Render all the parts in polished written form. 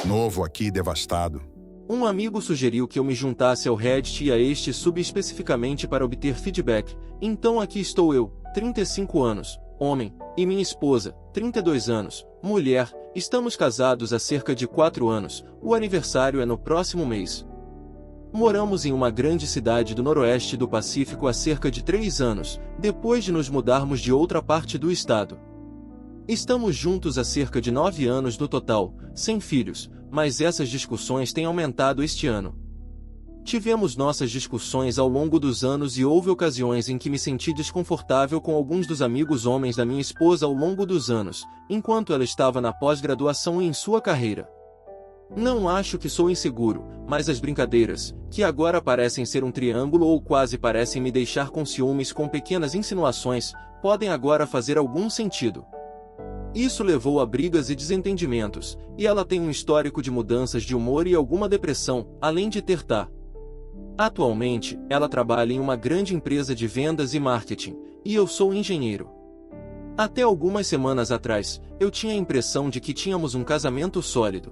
Novo aqui devastado. Um amigo sugeriu que eu me juntasse ao Reddit e a este subespecificamente para obter feedback, então aqui estou eu, 35 anos, homem, e minha esposa, 32 anos, mulher, estamos casados há cerca de 4 anos, o aniversário é no próximo mês. Moramos em uma grande cidade do noroeste do Pacífico há cerca de 3 anos, depois de nos mudarmos de outra parte do estado. Estamos juntos há cerca de 9 anos no total, sem filhos, mas essas discussões têm aumentado este ano. Tivemos nossas discussões ao longo dos anos e houve ocasiões em que me senti desconfortável com alguns dos amigos homens da minha esposa ao longo dos anos, enquanto ela estava na pós-graduação e em sua carreira. Não acho que sou inseguro, mas as brincadeiras, que agora parecem ser um triângulo ou quase parecem me deixar com ciúmes com pequenas insinuações, podem agora fazer algum sentido. Isso levou a brigas e desentendimentos, e ela tem um histórico de mudanças de humor e alguma depressão, além de ter TDAH. Atualmente, ela trabalha em uma grande empresa de vendas e marketing, e eu sou engenheiro. Até algumas semanas atrás, eu tinha a impressão de que tínhamos um casamento sólido.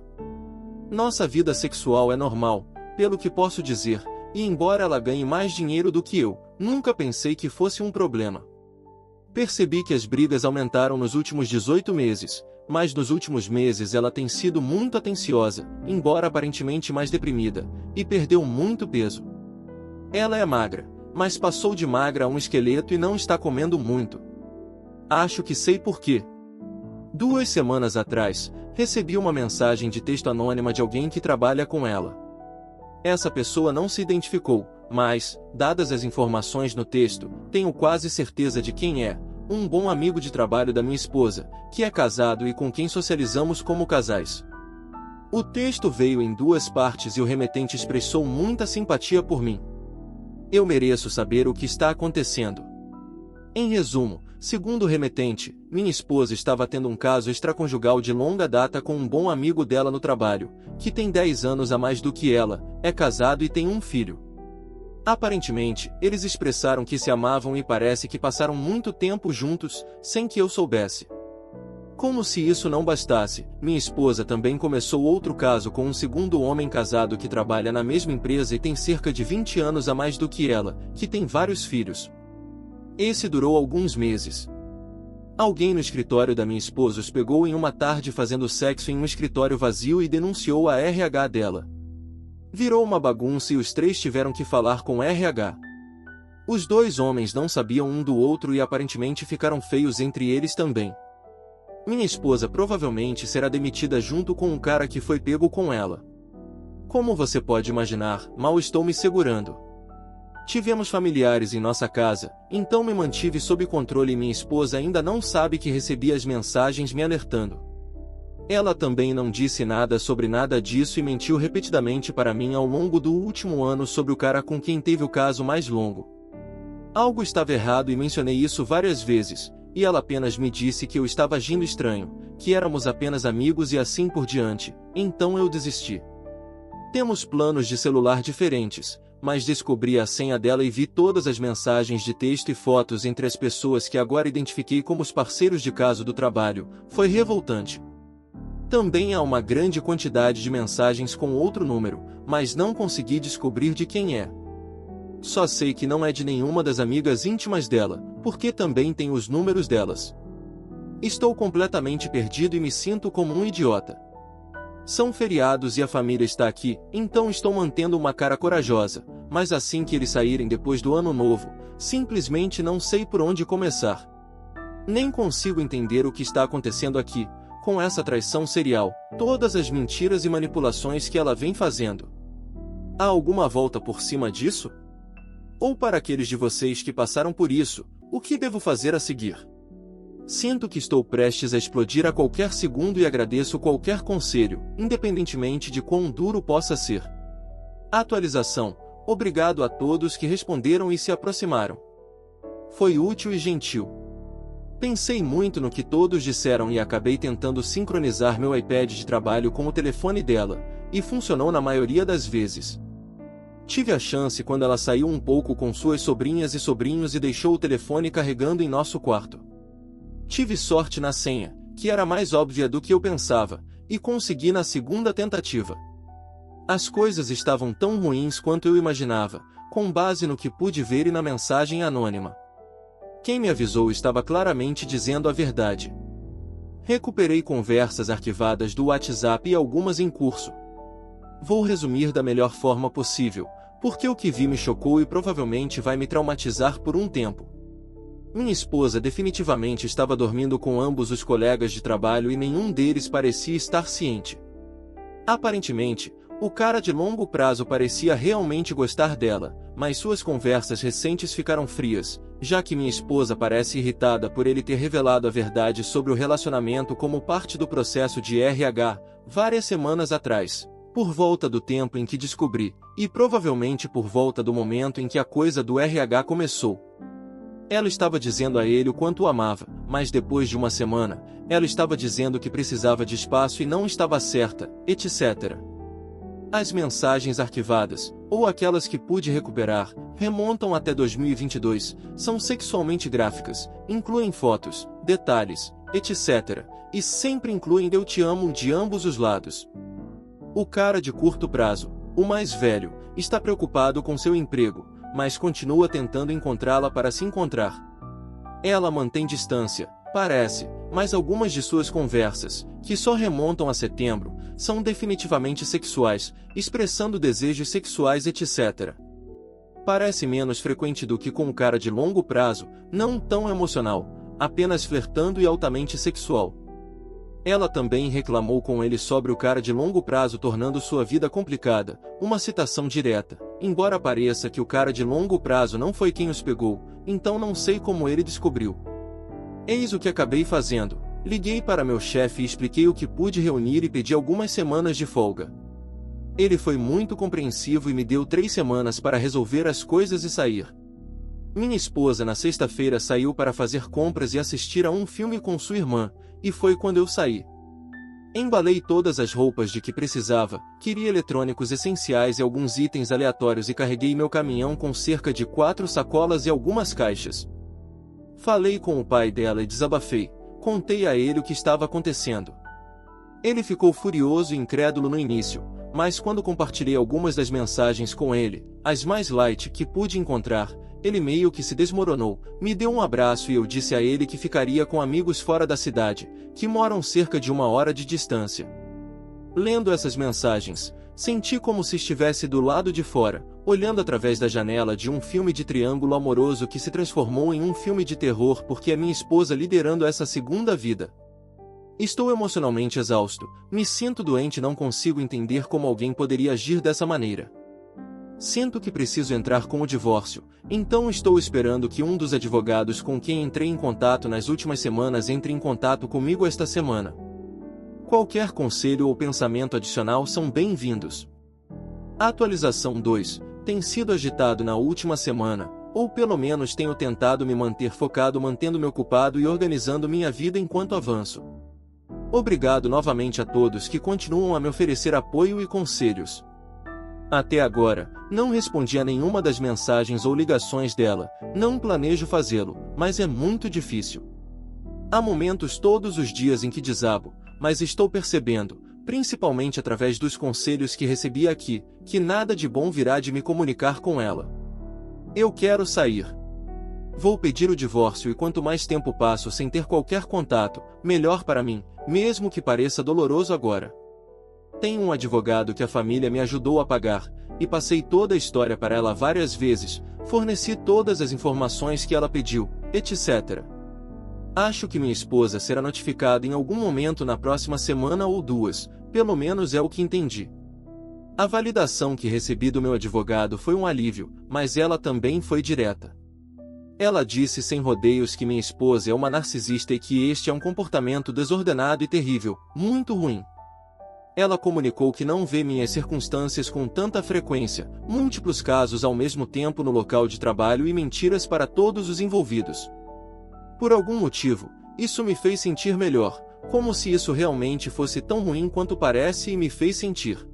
Nossa vida sexual é normal, pelo que posso dizer, e embora ela ganhe mais dinheiro do que eu, nunca pensei que fosse um problema. Percebi que as brigas aumentaram nos últimos 18 meses, mas nos últimos meses ela tem sido muito atenciosa, embora aparentemente mais deprimida, e perdeu muito peso. Ela é magra, mas passou de magra a um esqueleto e não está comendo muito. Acho que sei por quê. 2 semanas atrás, recebi uma mensagem de texto anônima de alguém que trabalha com ela. Essa pessoa não se identificou, mas, dadas as informações no texto, tenho quase certeza de quem é, um bom amigo de trabalho da minha esposa, que é casado e com quem socializamos como casais. O texto veio em 2 partes e o remetente expressou muita simpatia por mim. Eu mereço saber o que está acontecendo. Em resumo, segundo o remetente, minha esposa estava tendo um caso extraconjugal de longa data com um bom amigo dela no trabalho, que tem 10 anos a mais do que ela, é casado e tem um filho. Aparentemente, eles expressaram que se amavam e parece que passaram muito tempo juntos, sem que eu soubesse. Como se isso não bastasse, minha esposa também começou outro caso com um segundo homem casado que trabalha na mesma empresa e tem cerca de 20 anos a mais do que ela, que tem vários filhos. Esse durou alguns meses. Alguém no escritório da minha esposa os pegou em uma tarde fazendo sexo em um escritório vazio e denunciou a RH dela. Virou uma bagunça e os 3 tiveram que falar com RH. Os 2 homens não sabiam um do outro e aparentemente ficaram feios entre eles também. Minha esposa provavelmente será demitida junto com um cara que foi pego com ela. Como você pode imaginar, mal estou me segurando. Tivemos familiares em nossa casa, então me mantive sob controle e minha esposa ainda não sabe que recebi as mensagens me alertando. Ela também não disse nada sobre nada disso e mentiu repetidamente para mim ao longo do último ano sobre o cara com quem teve o caso mais longo. Algo estava errado e mencionei isso várias vezes, e ela apenas me disse que eu estava agindo estranho, que éramos apenas amigos e assim por diante, então eu desisti. Temos planos de celular diferentes, mas descobri a senha dela e vi todas as mensagens de texto e fotos entre as pessoas que agora identifiquei como os parceiros de caso do trabalho. Foi revoltante. Também há uma grande quantidade de mensagens com outro número, mas não consegui descobrir de quem é. Só sei que não é de nenhuma das amigas íntimas dela, porque também tem os números delas. Estou completamente perdido e me sinto como um idiota. São feriados e a família está aqui, então estou mantendo uma cara corajosa, mas assim que eles saírem depois do ano novo, simplesmente não sei por onde começar. Nem consigo entender o que está acontecendo aqui, com essa traição serial, todas as mentiras e manipulações que ela vem fazendo. Há alguma volta por cima disso? Ou para aqueles de vocês que passaram por isso, o que devo fazer a seguir? Sinto que estou prestes a explodir a qualquer segundo e agradeço qualquer conselho, independentemente de quão duro possa ser. Atualização. Obrigado a todos que responderam e se aproximaram. Foi útil e gentil. Pensei muito no que todos disseram e acabei tentando sincronizar meu iPad de trabalho com o telefone dela, e funcionou na maioria das vezes. Tive a chance quando ela saiu um pouco com suas sobrinhas e sobrinhos e deixou o telefone carregando em nosso quarto. Tive sorte na senha, que era mais óbvia do que eu pensava, e consegui na segunda tentativa. As coisas estavam tão ruins quanto eu imaginava, com base no que pude ver e na mensagem anônima. Quem me avisou estava claramente dizendo a verdade. Recuperei conversas arquivadas do WhatsApp e algumas em curso. Vou resumir da melhor forma possível, porque o que vi me chocou e provavelmente vai me traumatizar por um tempo. Minha esposa definitivamente estava dormindo com ambos os colegas de trabalho e nenhum deles parecia estar ciente. Aparentemente, o cara de longo prazo parecia realmente gostar dela, mas suas conversas recentes ficaram frias, já que minha esposa parece irritada por ele ter revelado a verdade sobre o relacionamento como parte do processo de RH, várias semanas atrás, por volta do tempo em que descobri, e provavelmente por volta do momento em que a coisa do RH começou. Ela estava dizendo a ele o quanto o amava, mas depois de uma semana, ela estava dizendo que precisava de espaço e não estava certa, etc. As mensagens arquivadas, ou aquelas que pude recuperar, remontam até 2022, são sexualmente gráficas, incluem fotos, detalhes, etc. E sempre incluem "eu te amo" de ambos os lados. O cara de curto prazo, o mais velho, está preocupado com seu emprego, mas continua tentando encontrá-la para se encontrar. Ela mantém distância, parece, mas algumas de suas conversas, que só remontam a setembro, são definitivamente sexuais, expressando desejos sexuais, etc. Parece menos frequente do que com o cara de longo prazo, não tão emocional, apenas flertando e altamente sexual. Ela também reclamou com ele sobre o cara de longo prazo tornando sua vida complicada, uma citação direta. Embora pareça que o cara de longo prazo não foi quem os pegou, então não sei como ele descobriu. Eis o que acabei fazendo. Liguei para meu chefe e expliquei o que pude reunir e pedi algumas semanas de folga. Ele foi muito compreensivo e me deu 3 semanas para resolver as coisas e sair. Minha esposa na sexta-feira saiu para fazer compras e assistir a um filme com sua irmã, e foi quando eu saí. Embalei todas as roupas de que precisava, queria eletrônicos essenciais e alguns itens aleatórios e carreguei meu caminhão com cerca de 4 sacolas e algumas caixas. Falei com o pai dela e desabafei, contei a ele o que estava acontecendo. Ele ficou furioso e incrédulo no início, mas quando compartilhei algumas das mensagens com ele, as mais light que pude encontrar, ele meio que se desmoronou, me deu um abraço e eu disse a ele que ficaria com amigos fora da cidade, que moram cerca de 1 hora de distância. Lendo essas mensagens, senti como se estivesse do lado de fora, olhando através da janela de um filme de triângulo amoroso que se transformou em um filme de terror porque é minha esposa liderando essa segunda vida. Estou emocionalmente exausto, me sinto doente e não consigo entender como alguém poderia agir dessa maneira. Sinto que preciso entrar com o divórcio, então estou esperando que um dos advogados com quem entrei em contato nas últimas semanas entre em contato comigo esta semana. Qualquer conselho ou pensamento adicional são bem-vindos. Atualização 2. Tem sido agitado na última semana, ou pelo menos tenho tentado me manter focado mantendo-me ocupado e organizando minha vida enquanto avanço. Obrigado novamente a todos que continuam a me oferecer apoio e conselhos. Até agora, não respondi a nenhuma das mensagens ou ligações dela, não planejo fazê-lo, mas é muito difícil. Há momentos todos os dias em que desabo, mas estou percebendo, principalmente através dos conselhos que recebi aqui, que nada de bom virá de me comunicar com ela. Eu quero sair. Vou pedir o divórcio e quanto mais tempo passo sem ter qualquer contato, melhor para mim, mesmo que pareça doloroso agora. Tenho um advogado que a família me ajudou a pagar, e passei toda a história para ela várias vezes, forneci todas as informações que ela pediu, etc. Acho que minha esposa será notificada em algum momento na próxima semana ou 2, pelo menos é o que entendi. A validação que recebi do meu advogado foi um alívio, mas ela também foi direta. Ela disse sem rodeios que minha esposa é uma narcisista e que este é um comportamento desordenado e terrível, muito ruim. Ela comunicou que não vê minhas circunstâncias com tanta frequência, múltiplos casos ao mesmo tempo no local de trabalho e mentiras para todos os envolvidos. Por algum motivo, isso me fez sentir melhor, como se isso realmente fosse tão ruim quanto parece e me fez sentir.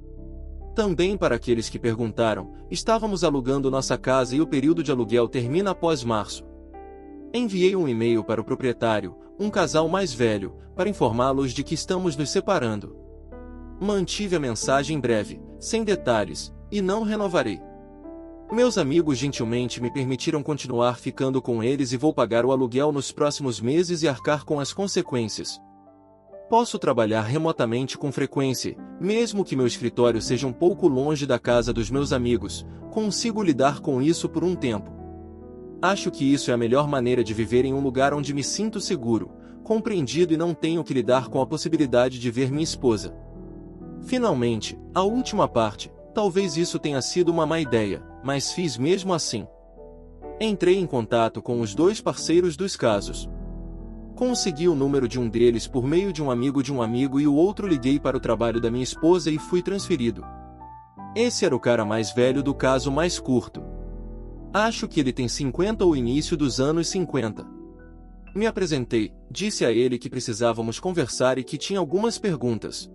Também para aqueles que perguntaram, estávamos alugando nossa casa e o período de aluguel termina após março. Enviei um e-mail para o proprietário, um casal mais velho, para informá-los de que estamos nos separando. Mantive a mensagem breve, sem detalhes, e não renovarei. Meus amigos gentilmente me permitiram continuar ficando com eles e vou pagar o aluguel nos próximos meses e arcar com as consequências. Posso trabalhar remotamente com frequência, mesmo que meu escritório seja um pouco longe da casa dos meus amigos, consigo lidar com isso por um tempo. Acho que isso é a melhor maneira de viver em um lugar onde me sinto seguro, compreendido e não tenho que lidar com a possibilidade de ver minha esposa. Finalmente, a última parte, talvez isso tenha sido uma má ideia, mas fiz mesmo assim. Entrei em contato com os dois parceiros dos casos. Consegui o número de um deles por meio de um amigo e o outro liguei para o trabalho da minha esposa e fui transferido. Esse era o cara mais velho do caso mais curto. Acho que ele tem 50 ou início dos anos 50. Me apresentei, disse a ele que precisávamos conversar e que tinha algumas perguntas.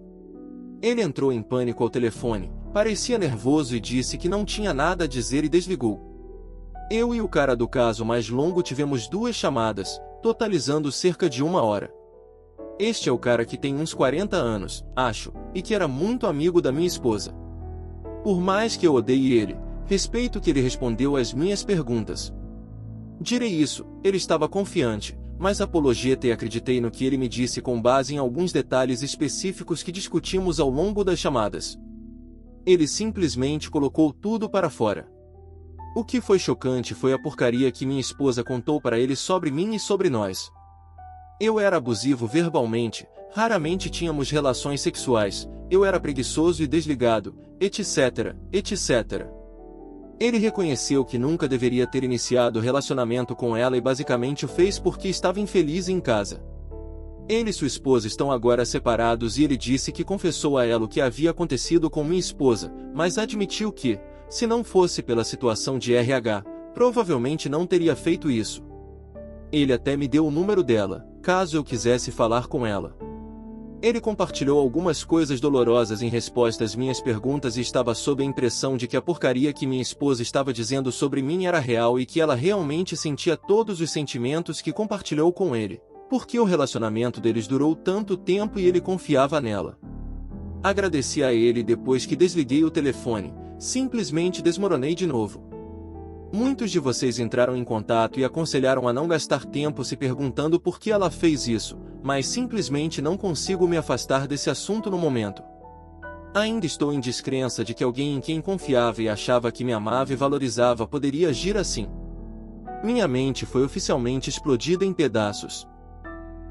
Ele entrou em pânico ao telefone, parecia nervoso e disse que não tinha nada a dizer e desligou. Eu e o cara do caso mais longo tivemos 2 chamadas, totalizando cerca de 1 hora. Este é o cara que tem uns 40 anos, acho, e que era muito amigo da minha esposa. Por mais que eu odeie ele, respeito que ele respondeu às minhas perguntas. Direi isso, ele estava confiante, mas apologeta e acreditei no que ele me disse com base em alguns detalhes específicos que discutimos ao longo das chamadas. Ele simplesmente colocou tudo para fora. O que foi chocante foi a porcaria que minha esposa contou para ele sobre mim e sobre nós. Eu era abusivo verbalmente, raramente tínhamos relações sexuais, eu era preguiçoso e desligado, etc, etc. Ele reconheceu que nunca deveria ter iniciado relacionamento com ela e basicamente o fez porque estava infeliz em casa. Ele e sua esposa estão agora separados e ele disse que confessou a ela o que havia acontecido com minha esposa, mas admitiu que, se não fosse pela situação de RH, provavelmente não teria feito isso. Ele até me deu o número dela, caso eu quisesse falar com ela. Ele compartilhou algumas coisas dolorosas em resposta às minhas perguntas e estava sob a impressão de que a porcaria que minha esposa estava dizendo sobre mim era real e que ela realmente sentia todos os sentimentos que compartilhou com ele, porque o relacionamento deles durou tanto tempo e ele confiava nela. Agradeci a ele depois que desliguei o telefone, simplesmente desmoronei de novo. Muitos de vocês entraram em contato e aconselharam a não gastar tempo se perguntando por que ela fez isso, mas simplesmente não consigo me afastar desse assunto no momento. Ainda estou em descrença de que alguém em quem confiava e achava que me amava e valorizava poderia agir assim. Minha mente foi oficialmente explodida em pedaços.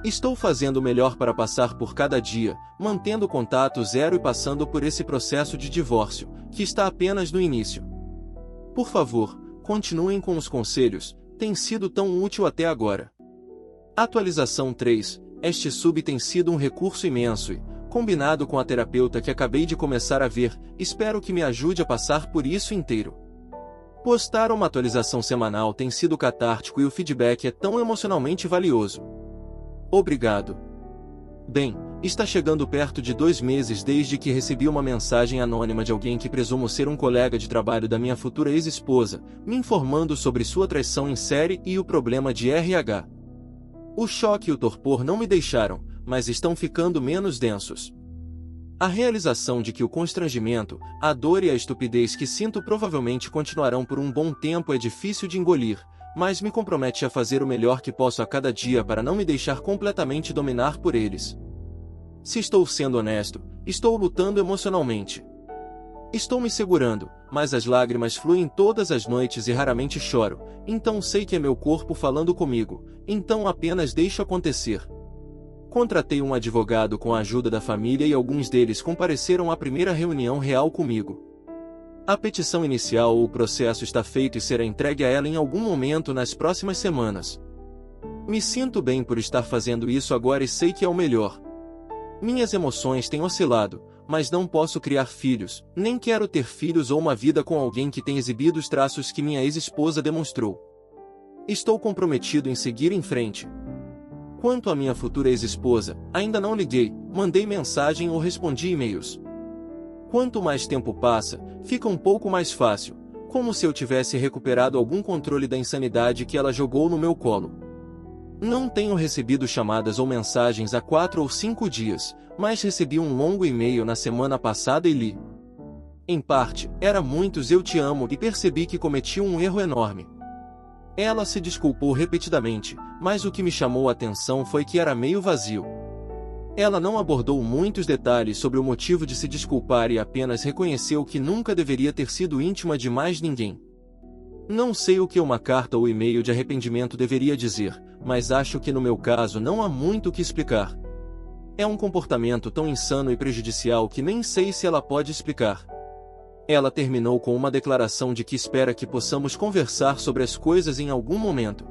Estou fazendo o melhor para passar por cada dia, mantendo contato zero e passando por esse processo de divórcio, que está apenas no início. Por favor, continuem com os conselhos, tem sido tão útil até agora. Atualização 3. Este sub tem sido um recurso imenso e, combinado com a terapeuta que acabei de começar a ver, espero que me ajude a passar por isso inteiro. Postar uma atualização semanal tem sido catártico e o feedback é tão emocionalmente valioso. Obrigado. Bem, está chegando perto de 2 meses desde que recebi uma mensagem anônima de alguém que presumo ser um colega de trabalho da minha futura ex-esposa, me informando sobre sua traição em série e o problema de RH. O choque e o torpor não me deixaram, mas estão ficando menos densos. A realização de que o constrangimento, a dor e a estupidez que sinto provavelmente continuarão por um bom tempo é difícil de engolir, mas me compromete a fazer o melhor que posso a cada dia para não me deixar completamente dominar por eles. Se estou sendo honesto, estou lutando emocionalmente. Estou me segurando, mas as lágrimas fluem todas as noites e raramente choro, então sei que é meu corpo falando comigo, então apenas deixo acontecer. Contratei um advogado com a ajuda da família e alguns deles compareceram à primeira reunião real comigo. A petição inicial ou o processo está feito e será entregue a ela em algum momento nas próximas semanas. Me sinto bem por estar fazendo isso agora e sei que é o melhor. Minhas emoções têm oscilado, mas não posso criar filhos, nem quero ter filhos ou uma vida com alguém que tem exibido os traços que minha ex-esposa demonstrou. Estou comprometido em seguir em frente. Quanto à minha futura ex-esposa, ainda não liguei, mandei mensagem ou respondi e-mails. Quanto mais tempo passa, fica um pouco mais fácil, como se eu tivesse recuperado algum controle da insanidade que ela jogou no meu colo. Não tenho recebido chamadas ou mensagens há 4 ou 5 dias, mas recebi um longo e-mail na semana passada e li. Em parte, era muitos eu te amo e percebi que cometi um erro enorme. Ela se desculpou repetidamente, mas o que me chamou a atenção foi que era meio vazio. Ela não abordou muitos detalhes sobre o motivo de se desculpar e apenas reconheceu que nunca deveria ter sido íntima de mais ninguém. Não sei o que uma carta ou e-mail de arrependimento deveria dizer, mas acho que no meu caso não há muito o que explicar. É um comportamento tão insano e prejudicial que nem sei se ela pode explicar. Ela terminou com uma declaração de que espera que possamos conversar sobre as coisas em algum momento.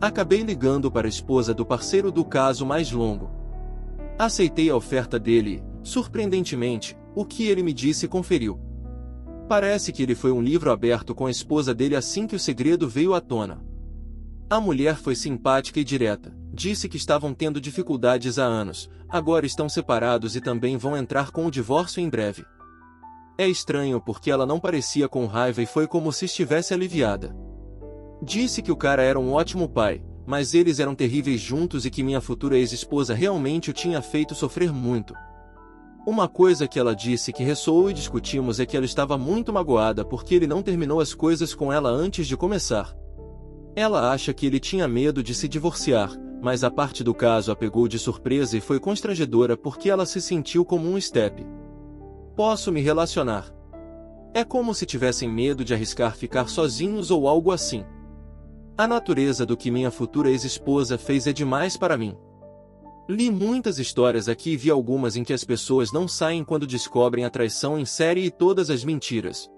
Acabei ligando para a esposa do parceiro do caso mais longo. Aceitei a oferta dele e, surpreendentemente, o que ele me disse conferiu. Parece que ele foi um livro aberto com a esposa dele assim que o segredo veio à tona. A mulher foi simpática e direta, disse que estavam tendo dificuldades há anos, agora estão separados e também vão entrar com o divórcio em breve. É estranho porque ela não parecia com raiva e foi como se estivesse aliviada. Disse que o cara era um ótimo pai, mas eles eram terríveis juntos e que minha futura ex-esposa realmente o tinha feito sofrer muito. Uma coisa que ela disse que ressoou e discutimos é que ela estava muito magoada porque ele não terminou as coisas com ela antes de começar. Ela acha que ele tinha medo de se divorciar, mas a parte do caso a pegou de surpresa e foi constrangedora porque ela se sentiu como um estepe. Posso me relacionar. É como se tivessem medo de arriscar ficar sozinhos ou algo assim. A natureza do que minha futura ex-esposa fez é demais para mim. Li muitas histórias aqui e vi algumas em que as pessoas não saem quando descobrem a traição em série e todas as mentiras.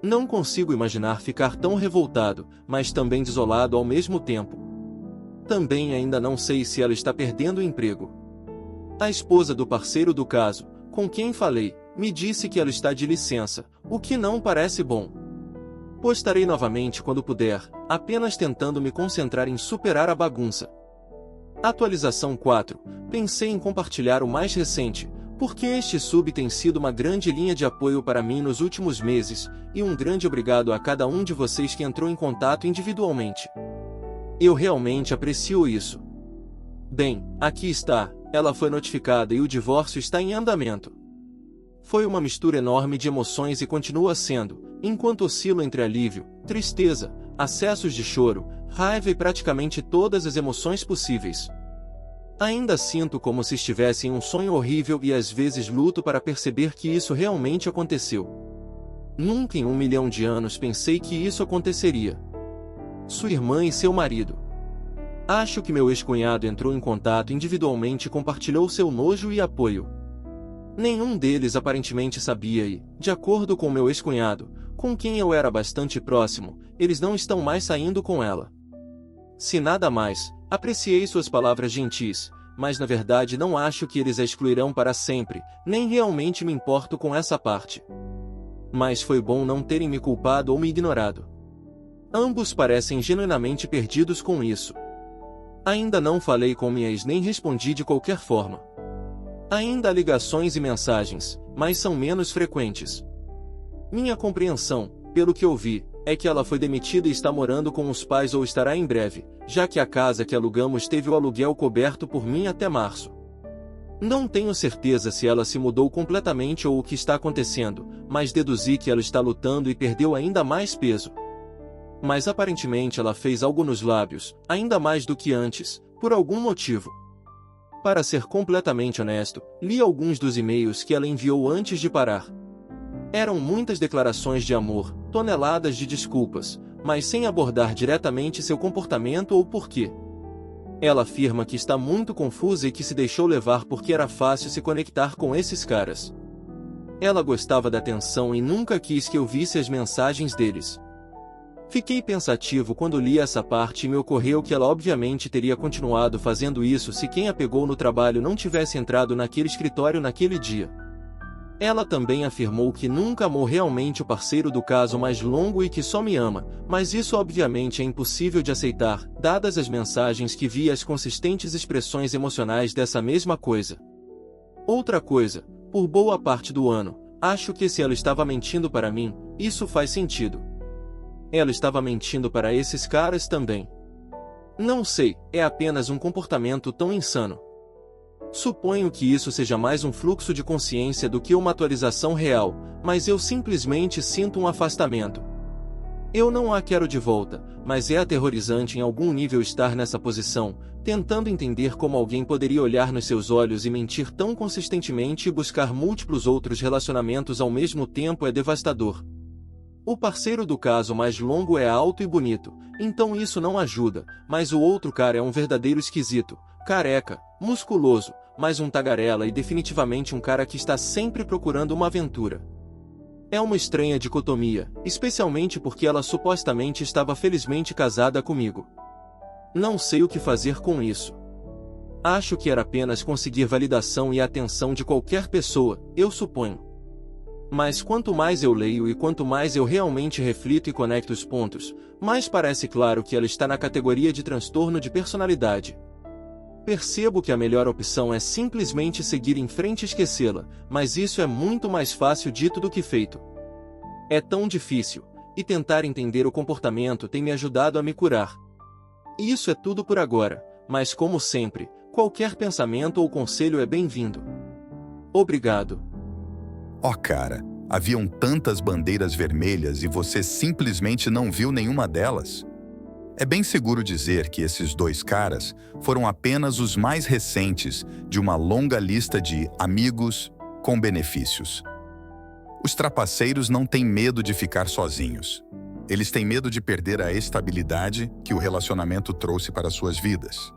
Não consigo imaginar ficar tão revoltado, mas também desolado ao mesmo tempo. Também ainda não sei se ela está perdendo o emprego. A esposa do parceiro do caso, com quem falei, me disse que ela está de licença, o que não parece bom. Postarei novamente quando puder, apenas tentando me concentrar em superar a bagunça. Atualização 4. Pensei em compartilhar o mais recente, porque este sub tem sido uma grande linha de apoio para mim nos últimos meses, e um grande obrigado a cada um de vocês que entrou em contato individualmente. Eu realmente aprecio isso. Bem, aqui está, ela foi notificada e o divórcio está em andamento. Foi uma mistura enorme de emoções e continua sendo, enquanto oscilo entre alívio, tristeza, acessos de choro, raiva e praticamente todas as emoções possíveis. Ainda sinto como se estivesse em um sonho horrível e às vezes luto para perceber que isso realmente aconteceu. Nunca em 1 milhão de anos pensei que isso aconteceria. Sua irmã e seu marido. Acho que meu ex-cunhado entrou em contato individualmente e compartilhou seu nojo e apoio. Nenhum deles aparentemente sabia e, de acordo com meu ex-cunhado, com quem eu era bastante próximo, eles não estão mais saindo com ela. Se nada mais, apreciei suas palavras gentis, mas na verdade não acho que eles a excluirão para sempre, nem realmente me importo com essa parte. Mas foi bom não terem me culpado ou me ignorado. Ambos parecem genuinamente perdidos com isso. Ainda não falei com minha ex nem respondi de qualquer forma. Ainda há ligações e mensagens, mas são menos frequentes. Minha compreensão, pelo que ouvi, é que ela foi demitida e está morando com os pais ou estará em breve, já que a casa que alugamos teve o aluguel coberto por mim até março. Não tenho certeza se ela se mudou completamente ou o que está acontecendo, mas deduzi que ela está lutando e perdeu ainda mais peso. Mas aparentemente ela fez algo nos lábios, ainda mais do que antes, por algum motivo. Para ser completamente honesto, li alguns dos e-mails que ela enviou antes de parar. Eram muitas declarações de amor, toneladas de desculpas, mas sem abordar diretamente seu comportamento ou porquê. Ela afirma que está muito confusa e que se deixou levar porque era fácil se conectar com esses caras. Ela gostava da atenção e nunca quis que eu visse as mensagens deles. Fiquei pensativo quando li essa parte e me ocorreu que ela obviamente teria continuado fazendo isso se quem a pegou no trabalho não tivesse entrado naquele escritório naquele dia. Ela também afirmou que nunca amou realmente o parceiro do caso mais longo e que só me ama, mas isso obviamente é impossível de aceitar, dadas as mensagens que vi e as consistentes expressões emocionais dessa mesma coisa. Outra coisa, por boa parte do ano, acho que se ela estava mentindo para mim, isso faz sentido. Ela estava mentindo para esses caras também. Não sei, é apenas um comportamento tão insano. Suponho que isso seja mais um fluxo de consciência do que uma atualização real, mas eu simplesmente sinto um afastamento. Eu não a quero de volta, mas é aterrorizante em algum nível estar nessa posição, tentando entender como alguém poderia olhar nos seus olhos e mentir tão consistentemente e buscar múltiplos outros relacionamentos ao mesmo tempo é devastador. O parceiro do caso mais longo é alto e bonito, então isso não ajuda, mas o outro cara é um verdadeiro esquisito, careca, musculoso, mas um tagarela e definitivamente um cara que está sempre procurando uma aventura. É uma estranha dicotomia, especialmente porque ela supostamente estava felizmente casada comigo. Não sei o que fazer com isso. Acho que era apenas conseguir validação e atenção de qualquer pessoa, eu suponho. Mas quanto mais eu leio e quanto mais eu realmente reflito e conecto os pontos, mais parece claro que ela está na categoria de transtorno de personalidade. Percebo que a melhor opção é simplesmente seguir em frente e esquecê-la, mas isso é muito mais fácil dito do que feito. É tão difícil, e tentar entender o comportamento tem me ajudado a me curar. E isso é tudo por agora, mas como sempre, qualquer pensamento ou conselho é bem-vindo. Obrigado. Ó cara, haviam tantas bandeiras vermelhas e você simplesmente não viu nenhuma delas? É bem seguro dizer que esses dois caras foram apenas os mais recentes de uma longa lista de amigos com benefícios. Os trapaceiros não têm medo de ficar sozinhos. Eles têm medo de perder a estabilidade que o relacionamento trouxe para suas vidas.